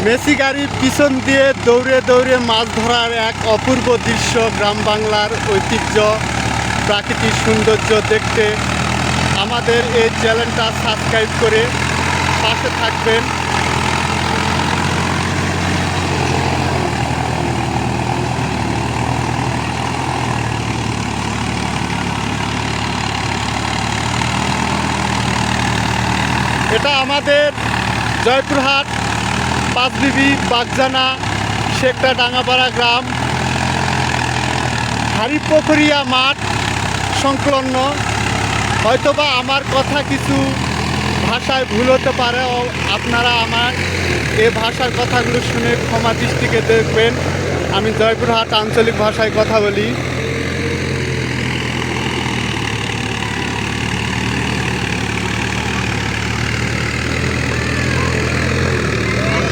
Messi গাড়ির পিছন দিয়ে দৌড়ে দৌড়ে মাছ ধরার এক অপূর্ব দৃশ্য, গ্রাম বাংলার ঐতিহ্য, প্রাকৃতিক সৌন্দর্য দেখতে আমাদের এই চ্যানেলটা সাবস্ক্রাইব করে পাশে থাকবেন। এটা আমাদের জয়পুরহাট পাঁচবিবি বাগজানা শেখরা ডাঙ্গাপাড়া গ্রাম, হারিপুকুরিয়া মাঠ সংলগ্ন। হয়তোবা আমার কথা কিছু ভাষায় ভুল হতে পারে, আপনারা আমার এই ভাষার কথাগুলো শুনে ক্ষমা দৃষ্টিতে দেখবেন। আমি জয়পুরহাট আঞ্চলিক ভাষায় কথা বলি।